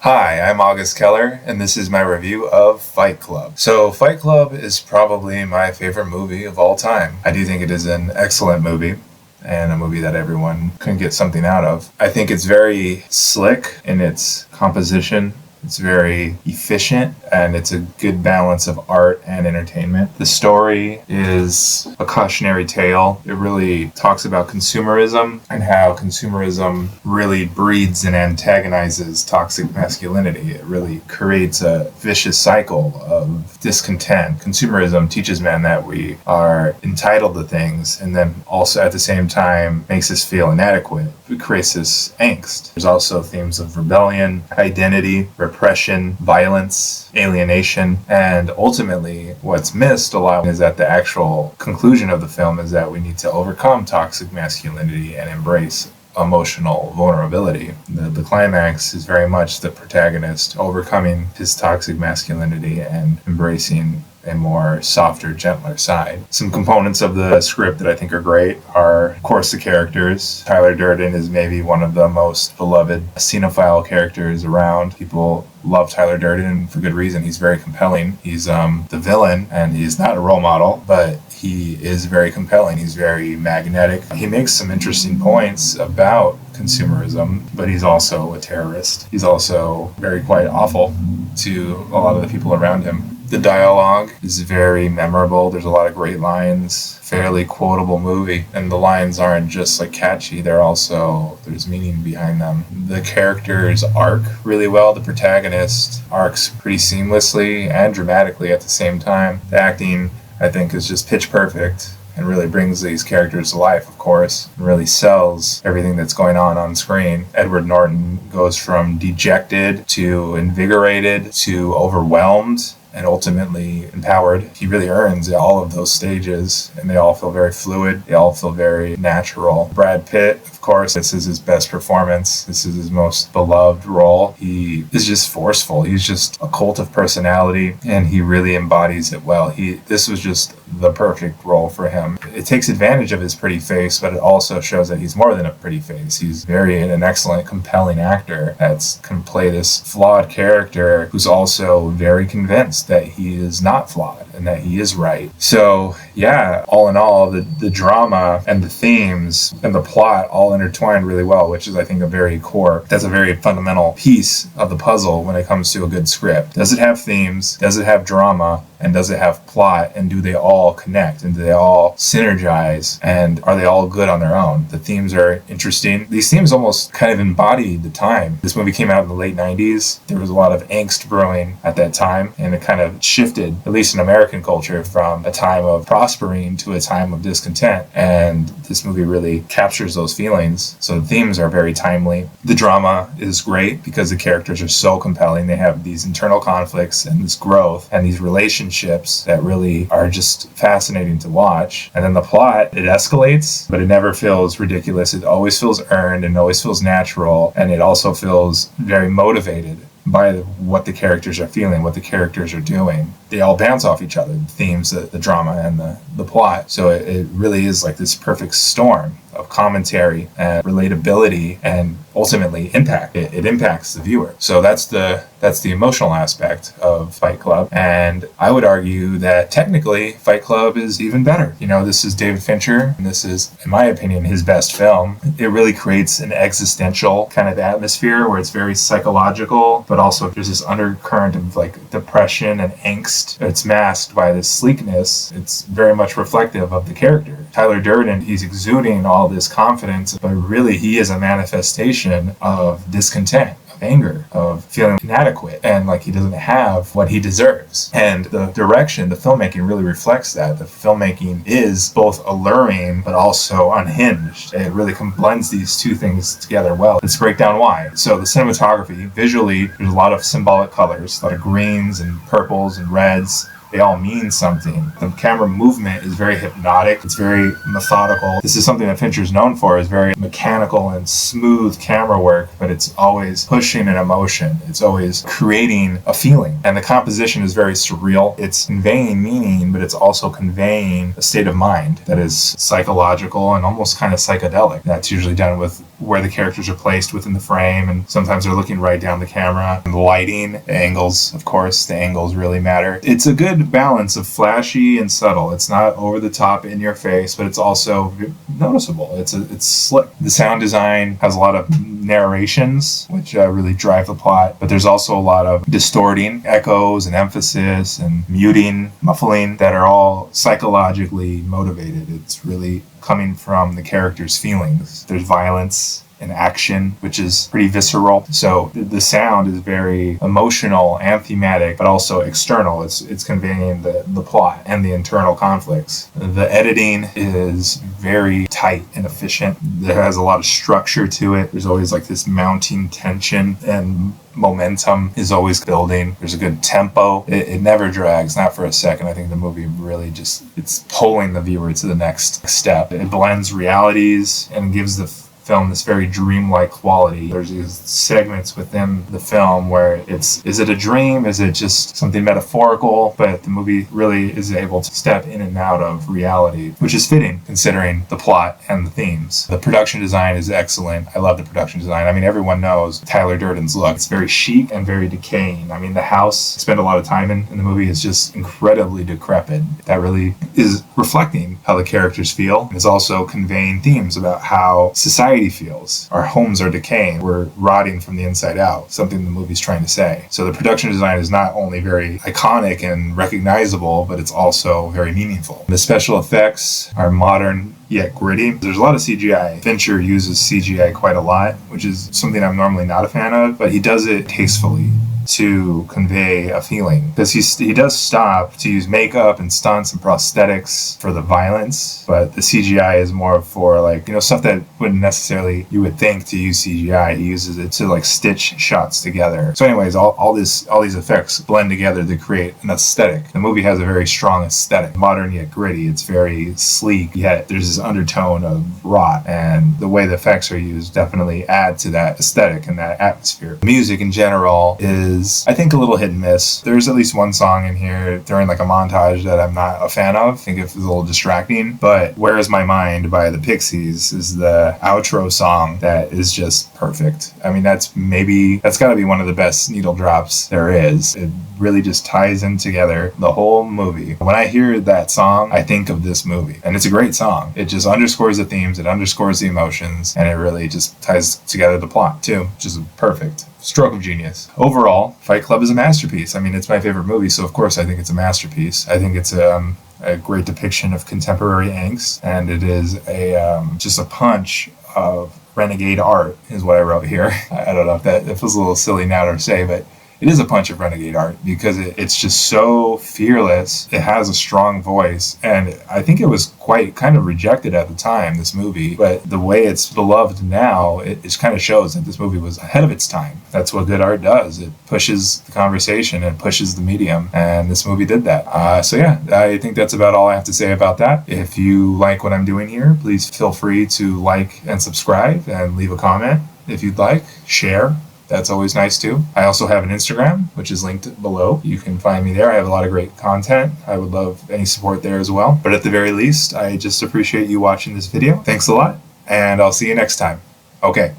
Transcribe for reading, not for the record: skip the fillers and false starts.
Hi, I'm August Keller, and this is my review of Fight Club. So, Fight Club is probably my favorite movie of all time. I do think it is an excellent movie, and a movie that everyone can get something out of. I think it's very slick in its composition. It's very efficient, and it's a good balance of art and entertainment. The story is a cautionary tale. It really talks about consumerism and how consumerism really breeds and antagonizes toxic masculinity. It really creates a vicious cycle of discontent. Consumerism teaches men that we are entitled to things, and then also at the same time makes us feel inadequate. It creates this angst. There's also themes of rebellion, identity, repression, violence, alienation, and ultimately what's missed a lot is that the actual conclusion of the film is that we need to overcome toxic masculinity and embrace emotional vulnerability. The climax is very much the protagonist overcoming his toxic masculinity and embracing a more softer, gentler side. Some components of the script that I think are great are, of course, the characters. Tyler Durden is maybe one of the most beloved cinephile characters around. People love Tyler Durden for good reason. He's very compelling. He's the villain, and he's not a role model, but he is very compelling. He's very magnetic. He makes some interesting points about consumerism, but he's also a terrorist. He's also very quite awful to a lot of the people around him. The dialogue is very memorable. There's a lot of great lines, fairly quotable movie, and the lines aren't just like catchy, there's meaning behind them. The characters arc really well. The protagonist arcs pretty seamlessly and dramatically at the same time. The acting, I think, is just pitch perfect and really brings these characters to life, of course, and really sells everything that's going on screen. Edward Norton goes from dejected to invigorated to overwhelmed and ultimately empowered. He really earns all of those stages, and they all feel very fluid. They all feel very natural. Brad Pitt, of course, this is his best performance. This is his most beloved role. He is just forceful. He's just a cult of personality, and he really embodies it well. This was just the perfect role for him. It takes advantage of his pretty face, but it also shows that he's more than a pretty face. He's an excellent, compelling actor that can play this flawed character who's also very convinced that he is not flawed and that he is right. So yeah, all in all, the drama and the themes and the plot all intertwine really well, which is, I think, that's a very fundamental piece of the puzzle when it comes to a good script. Does it have themes? Does it have drama? And does it have plot? And do they all connect? And do they all synergize? And are they all good on their own? The themes are interesting. These themes almost kind of embody the time. This movie came out in the late 90s. There was a lot of angst brewing at that time, and it kind of shifted, at least in American culture, from a time of prospering to a time of discontent. And this movie really captures those feelings. So the themes are very timely. The drama is great because the characters are so compelling. They have these internal conflicts and this growth and these relationships that really are just fascinating to watch. And then the plot, it escalates, but it never feels ridiculous. It always feels earned and always feels natural. And it also feels very motivated by what the characters are feeling, what the characters are doing. They all bounce off each other, the themes, the drama, and the plot. So it really is like this perfect storm of commentary and relatability and ultimately impact. It impacts the viewer. So that's the emotional aspect of Fight Club. And I would argue that technically Fight Club is even better. This is David Fincher, and this is, in my opinion, his best film. It really creates an existential kind of atmosphere where it's very psychological, but also there's this undercurrent of like depression and angst. It's masked by this sleekness. It's very much reflective of the character. Tyler Durden, he's exuding all this confidence, but really he is a manifestation of discontent, of anger, of feeling inadequate, and like he doesn't have what he deserves. And the direction, the filmmaking really reflects that. The filmmaking is both alluring, but also unhinged. It really blends these two things together well. Let's break down why. So the cinematography, visually, there's a lot of symbolic colors, a lot of greens and purples and reds, they all mean something. The camera movement is very hypnotic. It's very methodical. This is something that Fincher's known for, is very mechanical and smooth camera work, but it's always pushing an emotion. It's always creating a feeling. And the composition is very surreal. It's conveying meaning, but it's also conveying a state of mind that is psychological and almost kind of psychedelic. That's usually done with where the characters are placed within the frame, and sometimes they're looking right down the camera. And the lighting, the angles, of course, the angles really matter. It's a good balance of flashy and subtle. It's not over the top in your face, but it's also noticeable. It's slick. The sound design has a lot of narrations, which really drive the plot, but there's also a lot of distorting echoes and emphasis and muting, muffling that are all psychologically motivated. It's really coming from the character's feelings. There's violence and action, which is pretty visceral. So the sound is very emotional and thematic, but also external. It's conveying the plot and the internal conflicts. The editing is very tight and efficient. There has a lot of structure to it. There's always like this mounting tension, and momentum is always building. There's a good tempo. It never drags, not for a second. I think the movie really it's pulling the viewer to the next step. It blends realities and gives the film this very dreamlike quality. There's these segments within the film where is it a dream? Is it just something metaphorical? But the movie really is able to step in and out of reality, which is fitting considering the plot and the themes. The production design is excellent. I love the production design. I mean, everyone knows Tyler Durden's look. It's very chic and very decaying. I mean, the house I spend a lot of time in the movie is just incredibly decrepit. That really is reflecting how the characters feel. It's also conveying themes about how society feels. Our homes are decaying. We're rotting from the inside out. Something the movie's trying to say. So the production design is not only very iconic and recognizable, but it's also very meaningful. The special effects are modern yet gritty. There's a lot of CGI. Fincher uses CGI quite a lot, which is something I'm normally not a fan of, but he does it tastefully to convey a feeling, because he does stop to use makeup and stunts and prosthetics for the violence, but the CGI is more for stuff that wouldn't necessarily you would think to use CGI. He uses it to stitch shots together. So anyways, all these effects blend together to create an aesthetic. The movie has a very strong aesthetic, modern yet gritty. It's very sleek, yet there's this undertone of rot, and the way the effects are used definitely add to that aesthetic and that atmosphere. Music in general is, I think, a little hit and miss. There's at least one song in here during a montage that I'm not a fan of. I think it was a little distracting, but Where Is My Mind by the Pixies is the outro song that is just perfect. I mean, that's got to be one of the best needle drops there is. It really just ties in together the whole movie. When I hear that song, I think of this movie, and it's a great song. It just underscores the themes, it underscores the emotions, and it really just ties together the plot too, which is perfect. Stroke of genius. Overall, Fight Club is a masterpiece. I mean, it's my favorite movie, so of course I think it's a masterpiece. I think it's a great depiction of contemporary angst, and it is just a punch of renegade art is what I wrote here. I don't know if that feels a little silly now to say, but it is a punch of renegade art because it's just so fearless. It has a strong voice, and I think it was kind of rejected at the time, this movie, but the way it's beloved now, it kind of shows that this movie was ahead of its time. That's what good art does. It pushes the conversation and pushes the medium, and this movie did that. So yeah, I think that's about all I have to say about that. If you like what I'm doing here, please feel free to like and subscribe and leave a comment if you'd like. Share. That's always nice too. I also have an Instagram, which is linked below. You can find me there. I have a lot of great content. I would love any support there as well. But at the very least, I just appreciate you watching this video. Thanks a lot, and I'll see you next time. Okay.